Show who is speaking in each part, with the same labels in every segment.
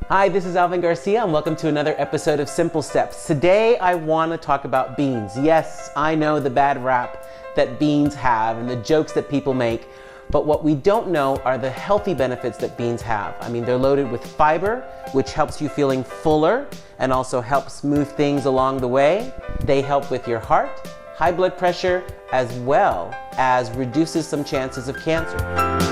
Speaker 1: Hi, this is Alvin Garcia and welcome to another episode of Simple Steps. Today I want to talk about beans. Yes, I know the bad rap that beans have and the jokes that people make, but what we don't know are the healthy benefits that beans have. I mean, they're loaded with fiber, which helps you feeling fuller and also helps move things along the way. They help with your heart, high blood pressure, as well as reduces some chances of cancer.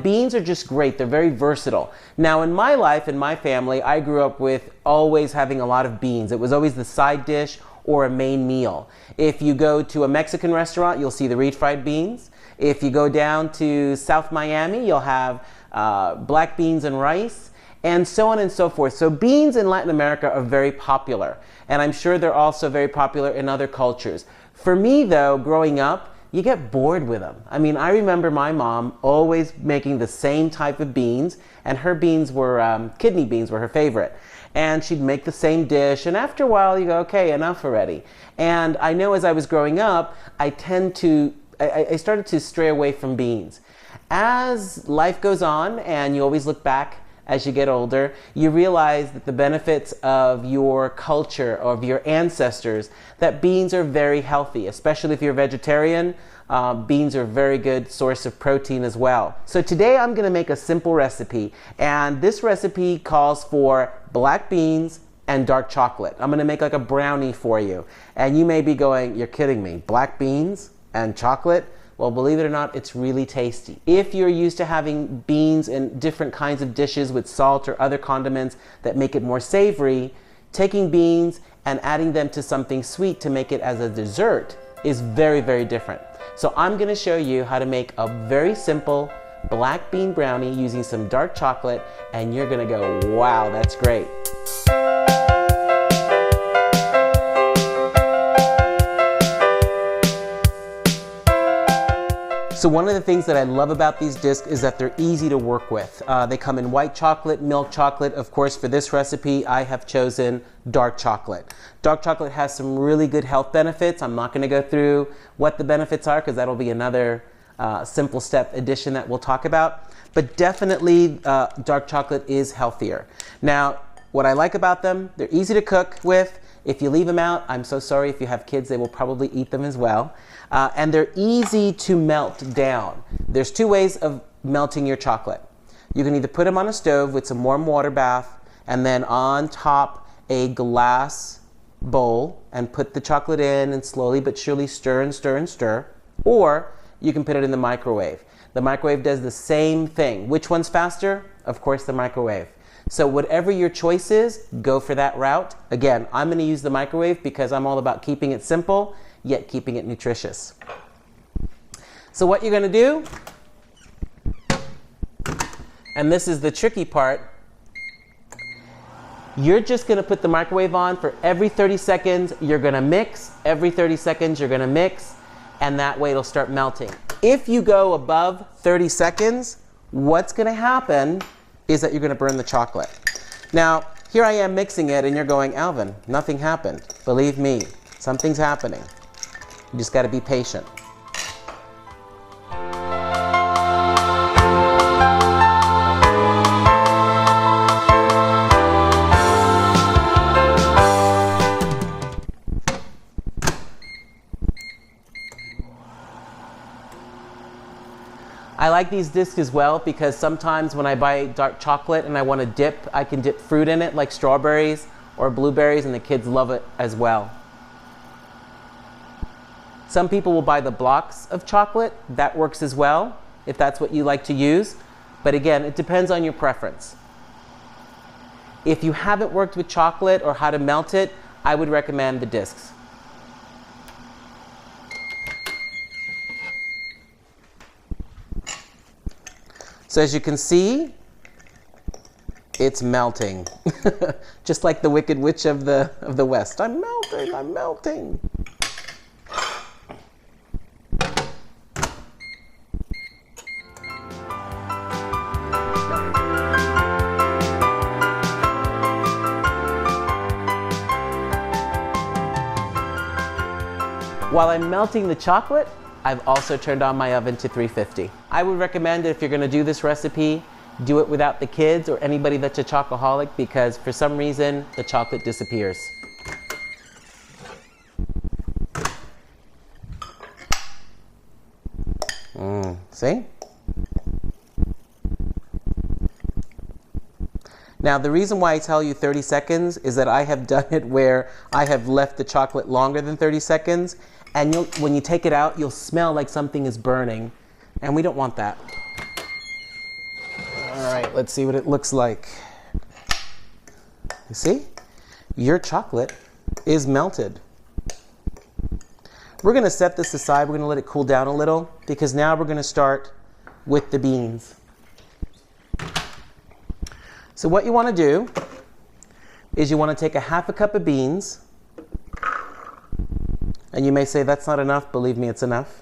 Speaker 1: Beans are just great. They're very versatile. Now in my life, in my family, I grew up with always having a lot of beans. It was always the side dish or a main meal. If you go to a Mexican restaurant, you'll see the refried beans. If you go down to South Miami, you'll have black beans and rice, and so on and so forth. So beans in Latin America are very popular, and I'm sure they're also very popular in other cultures. For me though, growing up, you get bored with them. I mean, I remember my mom always making the same type of beans, and her beans were, kidney beans were her favorite. And she'd make the same dish, and after a while you go, okay, enough already. And I know as I was growing up, I started to stray away from beans. As life goes on, and you always look back as you get older, you realize that the benefits of your culture, of your ancestors, that beans are very healthy, especially if you're a vegetarian. Beans are a very good source of protein as well. So today I'm going to make a simple recipe, and this recipe calls for black beans and dark chocolate. I'm going to make like a brownie for you. And you may be going, you're kidding me, black beans and chocolate? Well, believe it or not, it's really tasty. If you're used to having beans in different kinds of dishes with salt or other condiments that make it more savory, taking beans and adding them to something sweet to make it as a dessert is very, very different. So I'm going to show you how to make a very simple black bean brownie using some dark chocolate, and you're going to go, wow, that's great. So one of the things that I love about these discs is that they're easy to work with. They come in white chocolate, milk chocolate. Of course, for this recipe, I have chosen dark chocolate. Dark chocolate has some really good health benefits. I'm not going to go through what the benefits are because that'll be another simple step addition that we'll talk about. But definitely, dark chocolate is healthier. Now, what I like about them, they're easy to cook with. If you leave them out, I'm so sorry. If you have kids, they will probably eat them as well. And they're easy to melt down. There's two ways of melting your chocolate. You can either put them on a stove with some warm water bath, and then on top a glass bowl, and put the chocolate in and slowly but surely stir and stir and stir. Or you can put it in the microwave. The microwave does the same thing. Which one's faster? Of course, the microwave. So whatever your choice is, go for that route. Again, I'm going to use the microwave because I'm all about keeping it simple, yet keeping it nutritious. So what you're going to do, and this is the tricky part, you're just going to put the microwave on for every 30 seconds. You're going to mix. Every 30 seconds, you're going to mix, and that way it'll start melting. If you go above 30 seconds, what's going to happen is that you're going to burn the chocolate. Now, here I am mixing it, and you're going, Alvin, nothing happened. Believe me, something's happening. You just got to be patient. I like these discs as well because sometimes when I buy dark chocolate and I want to dip, I can dip fruit in it like strawberries or blueberries, and the kids love it as well. Some people will buy the blocks of chocolate. That works as well if that's what you like to use. But again, it depends on your preference. If you haven't worked with chocolate or how to melt it, I would recommend the discs. So as you can see, it's melting. Just like the Wicked Witch of the West. I'm melting, I'm melting. While I'm melting the chocolate, I've also turned on my oven to 350. I would recommend if you're gonna do this recipe, do it without the kids or anybody that's a chocoholic, because for some reason, the chocolate disappears. See? Now, the reason why I tell you 30 seconds is that I have done it where I have left the chocolate longer than 30 seconds, and when you take it out, you'll smell like something is burning, and we don't want that. All right, let's see what it looks like. You see? Your chocolate is melted. We're gonna set this aside. We're gonna let it cool down a little, because now we're gonna start with the beans. So what you wanna do is you wanna take a half a cup of beans, and you may say, that's not enough. Believe me, it's enough.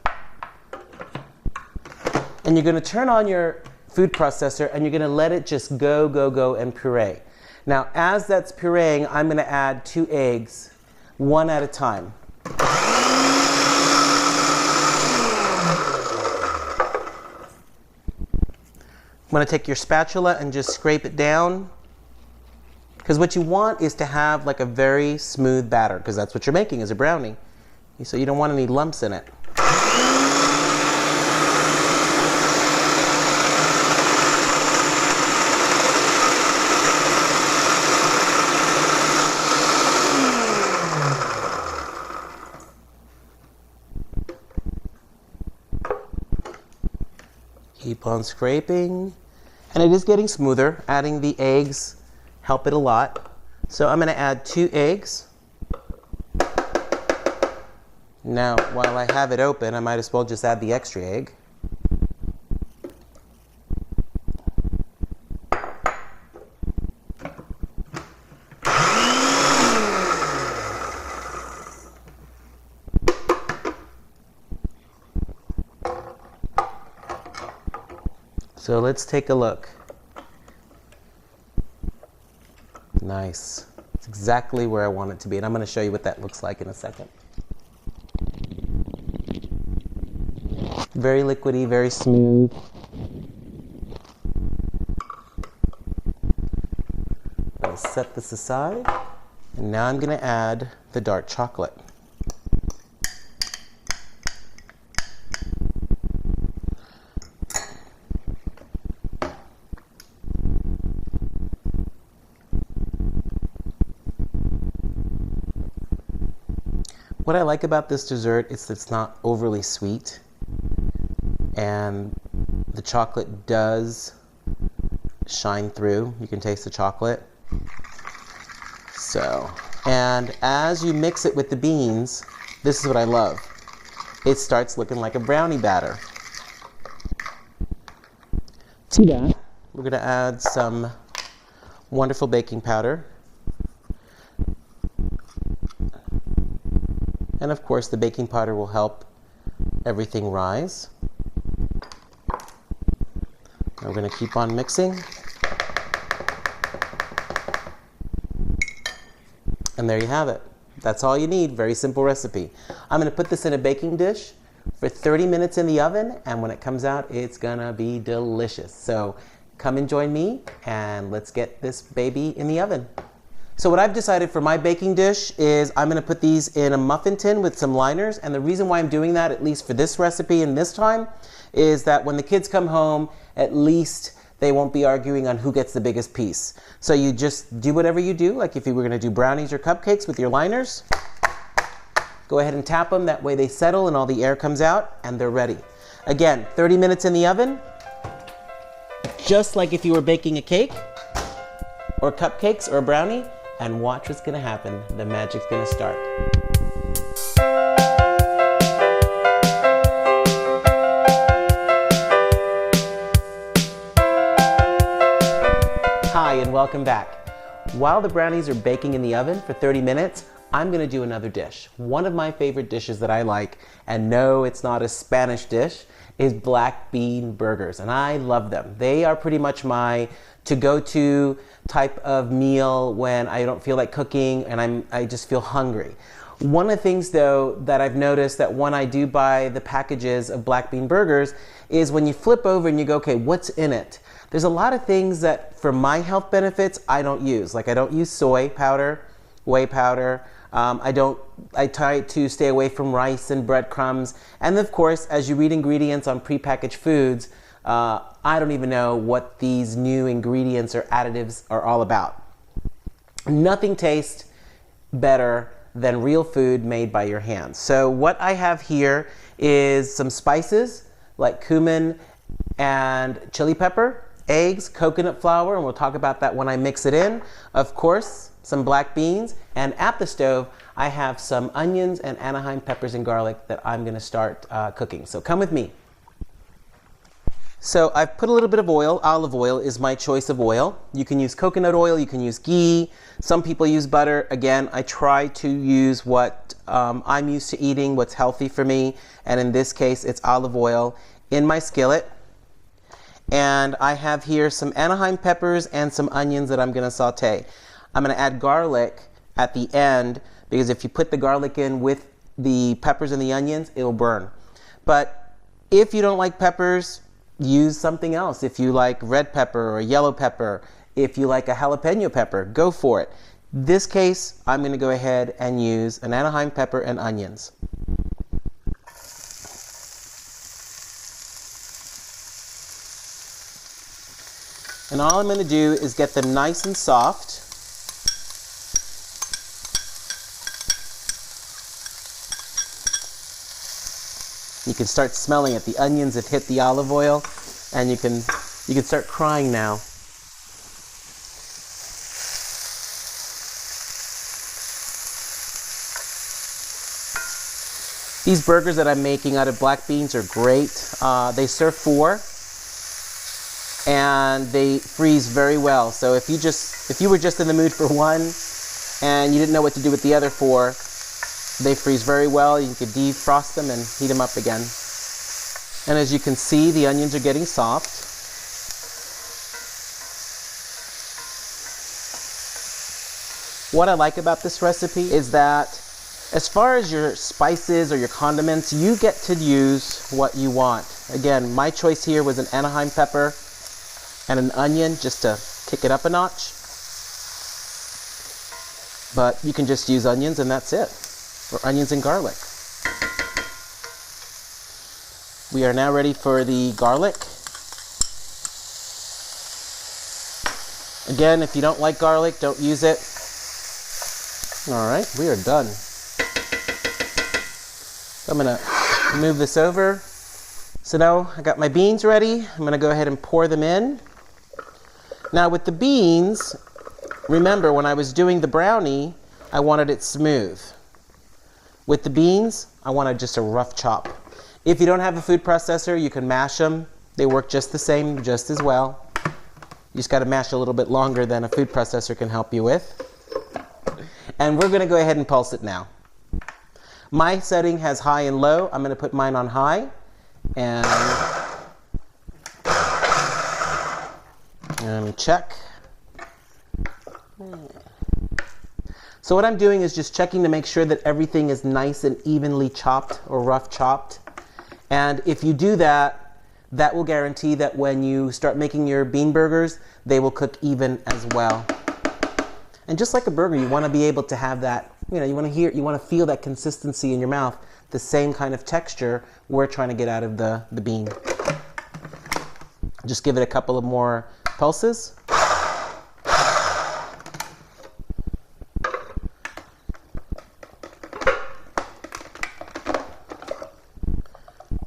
Speaker 1: And you're gonna turn on your food processor, and you're gonna let it just go, and puree. Now, as that's pureeing, I'm gonna add 2 eggs, one at a time. I'm going to take your spatula and just scrape it down, because what you want is to have like a very smooth batter, because that's what you're making is a brownie. So you don't want any lumps in it. Keep on scraping, and it is getting smoother. Adding the eggs help it a lot. So I'm going to add 2 eggs. Now, while I have it open, I might as well just add the extra egg. So let's take a look. Nice. It's exactly where I want it to be, and I'm going to show you what that looks like in a second. Very liquidy, very smooth. I'll set this aside, and now I'm going to add the dark chocolate. What I like about this dessert is that it's not overly sweet, and the chocolate does shine through. You can taste the chocolate. So, and as you mix it with the beans, this is what I love. It starts looking like a brownie batter. To that, we're going to add some wonderful baking powder. And of course, the baking powder will help everything rise. Now we're going to keep on mixing. And there you have it. That's all you need. Very simple recipe. I'm going to put this in a baking dish for 30 minutes in the oven, and when it comes out, it's going to be delicious. So come and join me, and let's get this baby in the oven. So what I've decided for my baking dish is I'm going to put these in a muffin tin with some liners, and the reason why I'm doing that, at least for this recipe and this time, is that when the kids come home, at least they won't be arguing on who gets the biggest piece. So you just do whatever you do, like if you were going to do brownies or cupcakes with your liners, go ahead and tap them, that way they settle and all the air comes out and they're ready. Again, 30 minutes in the oven, just like if you were baking a cake or cupcakes or a brownie. And watch what's going to happen. The magic's going to start. Hi, and welcome back. While the brownies are baking in the oven for 30 minutes, I'm gonna do another dish. One of my favorite dishes that I like, and no, it's not a Spanish dish, is black bean burgers, and I love them. They are pretty much my to-go-to type of meal when I don't feel like cooking and I just feel hungry. One of the things though that I've noticed that when I do buy the packages of black bean burgers is when you flip over and you go, okay, what's in it? There's a lot of things that for my health benefits I don't use. Like I don't use soy powder, whey powder. I try to stay away from rice and breadcrumbs. And of course, as you read ingredients on prepackaged foods, I don't even know what these new ingredients or additives are all about. Nothing tastes better than real food made by your hands. So what I have here is some spices like cumin and chili pepper, eggs, coconut flour, and we'll talk about that when I mix it in. Of course, some black beans, and at the stove, I have some onions and Anaheim peppers and garlic that I'm gonna start cooking. So come with me. So I've put a little bit of oil. Olive oil is my choice of oil. You can use coconut oil, you can use ghee. Some people use butter. Again, I try to use what I'm used to eating, what's healthy for me. And in this case, it's olive oil in my skillet. And I have here some Anaheim peppers and some onions that I'm gonna saute. I'm gonna add garlic at the end because if you put the garlic in with the peppers and the onions, it'll burn. But if you don't like peppers, use something else. If you like red pepper or yellow pepper, if you like a jalapeno pepper, go for it. This case, I'm going to go ahead and use an Anaheim pepper and onions. And all I'm going to do is get them nice and soft. You can start smelling it. The onions have hit the olive oil, and you can start crying now. These burgers that I'm making out of black beans are great. They serve 4, and they freeze very well. So if you were just in the mood for one, and you didn't know what to do with the other 4, they freeze very well. You can defrost them and heat them up again. And as you can see, the onions are getting soft. What I like about this recipe is that as far as your spices or your condiments, you get to use what you want. Again, my choice here was an Anaheim pepper and an onion just to kick it up a notch. But you can just use onions and that's it. Or onions and garlic. We are now ready for the garlic. Again, if you don't like garlic, don't use it. All right, we are done. So I'm gonna move this over. So now I got my beans ready. I'm gonna go ahead and pour them in. Now with the beans, remember when I was doing the brownie, I wanted it smooth. With the beans, I wanted just a rough chop. If you don't have a food processor, you can mash them. They work just the same, just as well. You just gotta mash a little bit longer than a food processor can help you with. And we're gonna go ahead and pulse it now. My setting has high and low. I'm gonna put mine on high. And check. So what I'm doing is just checking to make sure that everything is nice and evenly chopped or rough chopped. And if you do that, that will guarantee that when you start making your bean burgers, they will cook even as well. And just like a burger, you want to be able to have that, you want to feel that consistency in your mouth, the same kind of texture we're trying to get out of the bean. Just give it a couple of more pulses.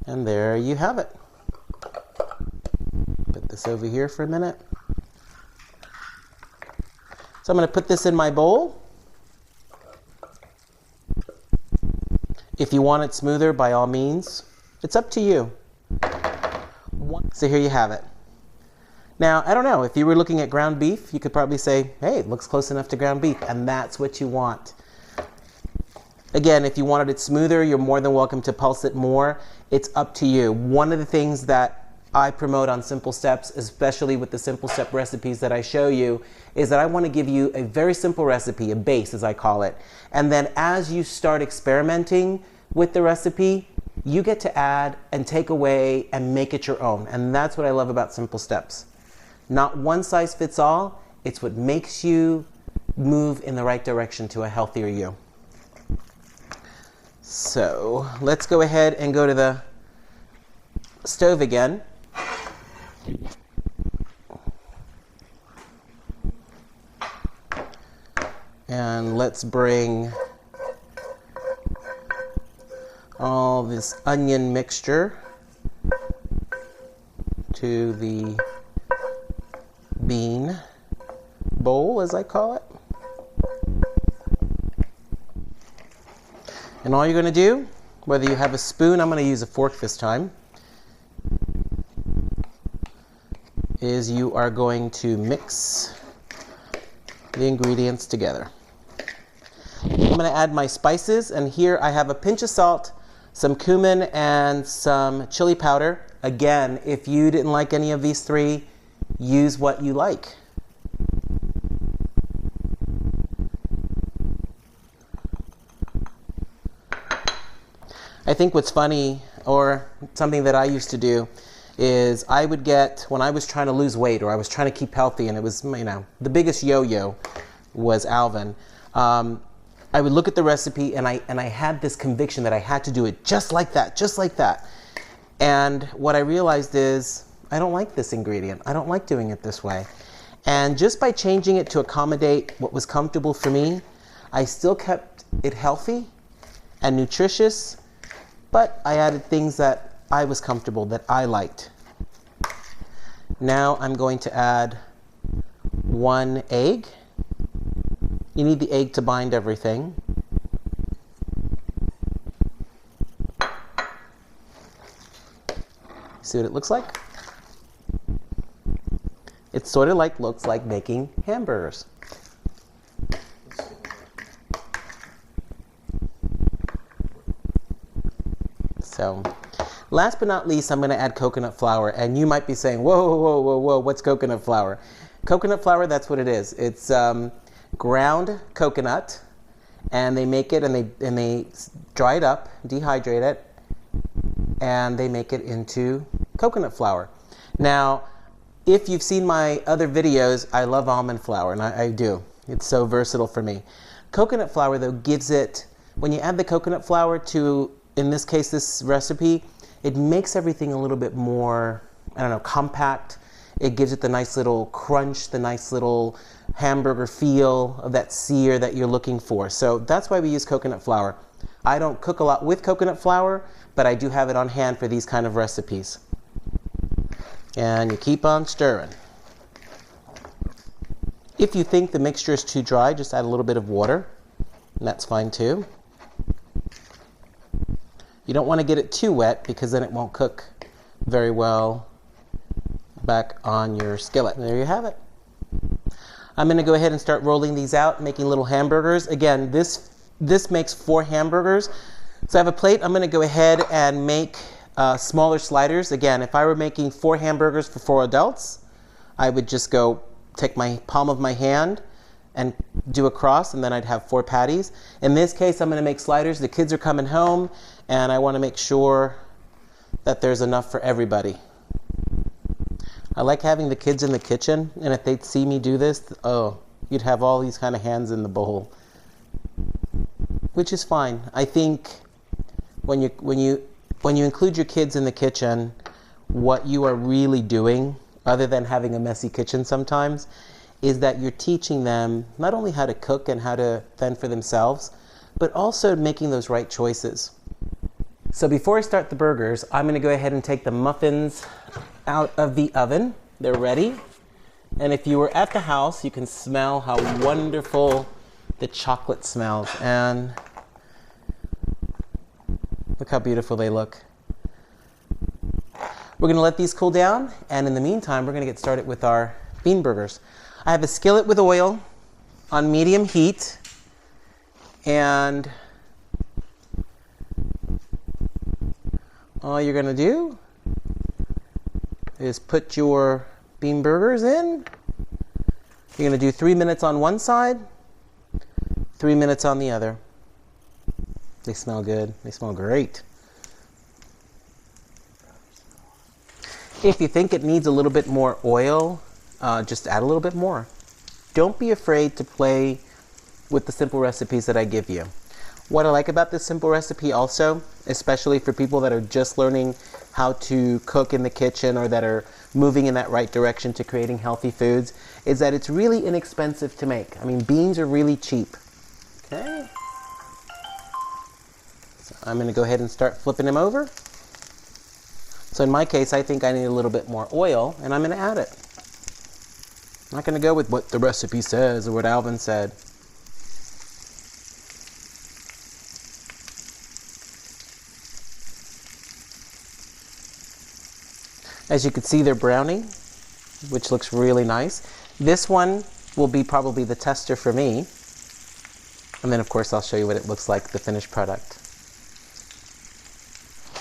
Speaker 1: And there you have it. Put this over here for a minute. So I'm going to put this in my bowl. If you want it smoother, by all means, it's up to you. So here you have it. Now, I don't know, if you were looking at ground beef, you could probably say, hey, it looks close enough to ground beef, and that's what you want. Again, if you wanted it smoother, you're more than welcome to pulse it more. It's up to you. One of the things that I promote on Simple Steps, especially with the Simple Step recipes that I show you, is that I want to give you a very simple recipe, a base as I call it. And then as you start experimenting with the recipe, you get to add and take away and make it your own. And that's what I love about Simple Steps. Not one size fits all. It's what makes you move in the right direction to a healthier you. So let's go ahead and go to the stove again. And let's bring all this onion mixture to the bean bowl, as I call it. And all you're going to do, whether you have a spoon, I'm going to use a fork this time, is you are going to mix the ingredients together. I'm going to add my spices, and here I have a pinch of salt, some cumin, and some chili powder. Again, if you didn't like any of these three, use what you like. I think what's funny, or something that I used to do, is I would get, when I was trying to lose weight or I was trying to keep healthy, and it was, you know, the biggest yo-yo was Alvin. I would look at the recipe and I had this conviction that I had to do it just like that, just like that. And what I realized is, I don't like this ingredient. I don't like doing it this way. And just by changing it to accommodate what was comfortable for me, I still kept it healthy and nutritious, but I added things that I was comfortable, that I liked. Now I'm going to add 1 egg. You need the egg to bind everything. See what it looks like? It sort of looks like making hamburgers. So, last but not least, I'm going to add coconut flour. And you might be saying, whoa, whoa, whoa, whoa, what's coconut flour? Coconut flour, that's what it is. It's ground coconut, and they make it and they dry it up, dehydrate it, and they make it into coconut flour. Now, if you've seen my other videos, I love almond flour, and I do. It's so versatile for me. Coconut flour, though, gives it, when you add the coconut flour to, in this case, this recipe, it makes everything a little bit more, I don't know, compact. It gives it the nice little crunch, the nice little hamburger feel of that sear that you're looking for. So that's why we use coconut flour. I don't cook a lot with coconut flour, but I do have it on hand for these kind of recipes. And you keep on stirring. If you think the mixture is too dry, just add a little bit of water, and that's fine too. You don't want to get it too wet because then it won't cook very well back on your skillet. And there you have it. I'm going to go ahead and start rolling these out, making little hamburgers. Again, this makes 4 hamburgers. So I have a plate. I'm going to go ahead and make smaller sliders. Again, if I were making 4 hamburgers for 4 adults, I would just go take my palm of my hand and do a cross, and then I'd have 4 patties. In this case, I'm going to make sliders. The kids are coming home, and I want to make sure that there's enough for everybody. I like having the kids in the kitchen, and if they'd see me do this, oh, you'd have all these kind of hands in the bowl, which is fine. I think when you include your kids in the kitchen, what you are really doing, other than having a messy kitchen sometimes, is that you're teaching them not only how to cook and how to fend for themselves, but also making those right choices. So before I start the burgers, I'm going to go ahead and take the muffins out of the oven. They're ready. And if you were at the house, you can smell how wonderful the chocolate smells. And look how beautiful they look. We're going to let these cool down, and in the meantime, we're going to get started with our bean burgers. I have a skillet with oil on medium heat, and all you're gonna do is put your bean burgers in. You're gonna do 3 minutes on one side, 3 minutes on the other. They smell good. They smell great. If you think it needs a little bit more oil, just add a little bit more. Don't be afraid to play with the simple recipes that I give you. What I like about this simple recipe also, especially for people that are just learning how to cook in the kitchen or that are moving in that right direction to creating healthy foods, is that it's really inexpensive to make. I mean, beans are really cheap. Okay. So I'm going to go ahead and start flipping them over. So in my case, I think I need a little bit more oil, and I'm going to add it. I'm not going to go with what the recipe says or what Alvin said. As you can see, they're brownie, which looks really nice. This one will be probably the tester for me. And then, of course, I'll show you what it looks like, the finished product.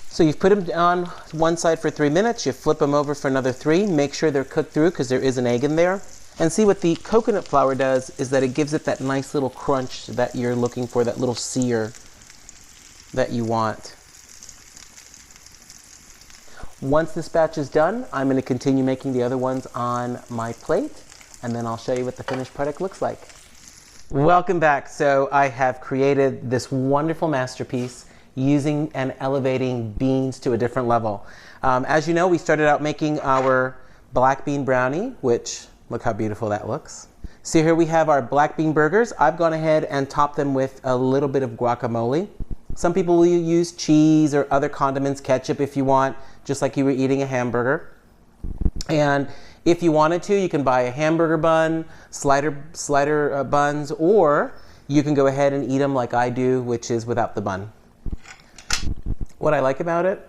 Speaker 1: So you've put them on one side for 3 minutes. You flip them over for another 3. Make sure they're cooked through because there is an egg in there. And see, what the coconut flour does is that it gives it that nice little crunch that you're looking for, that little sear that you want. Once this batch is done, I'm going to continue making the other ones on my plate, and then I'll show you what the finished product looks like. Welcome back. So I have created this wonderful masterpiece using and elevating beans to a different level. As you know, we started out making our black bean brownie, which, look how beautiful that looks. So here we have our black bean burgers. I've gone ahead and topped them with a little bit of guacamole. Some people will use cheese or other condiments, ketchup if you want, just like you were eating a hamburger. And if you wanted to, you can buy a hamburger bun, slider buns, or you can go ahead and eat them like I do, which is without the bun. What I like about it,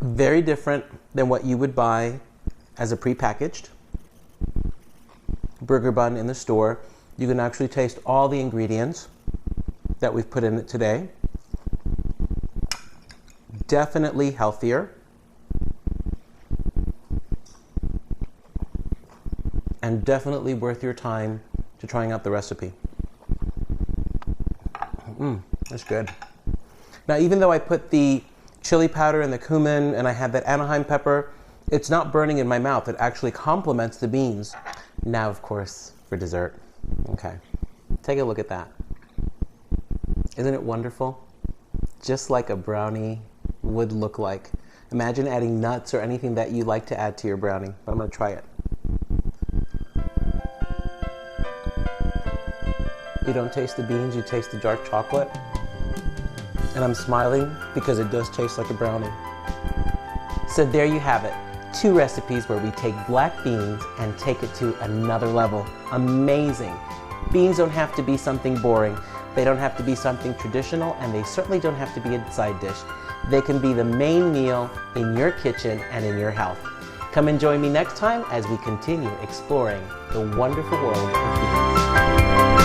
Speaker 1: very different than what you would buy as a prepackaged burger bun in the store. You can actually taste all the ingredients that we've put in it today. Definitely healthier. And definitely worth your time to trying out the recipe. That's good. Now, even though I put the chili powder and the cumin and I have that Anaheim pepper, it's not burning in my mouth. It actually complements the beans. Now, of course, for dessert. Okay, take a look at that. Isn't it wonderful? Just like a brownie would look like. Imagine adding nuts or anything that you like to add to your brownie. But I'm going to try it. You don't taste the beans, you taste the dark chocolate. And I'm smiling because it does taste like a brownie. So there you have it. 2 recipes where we take black beans and take it to another level. Amazing. Beans don't have to be something boring. They don't have to be something traditional, and they certainly don't have to be a side dish. They can be the main meal in your kitchen and in your health. Come and join me next time as we continue exploring the wonderful world of beans.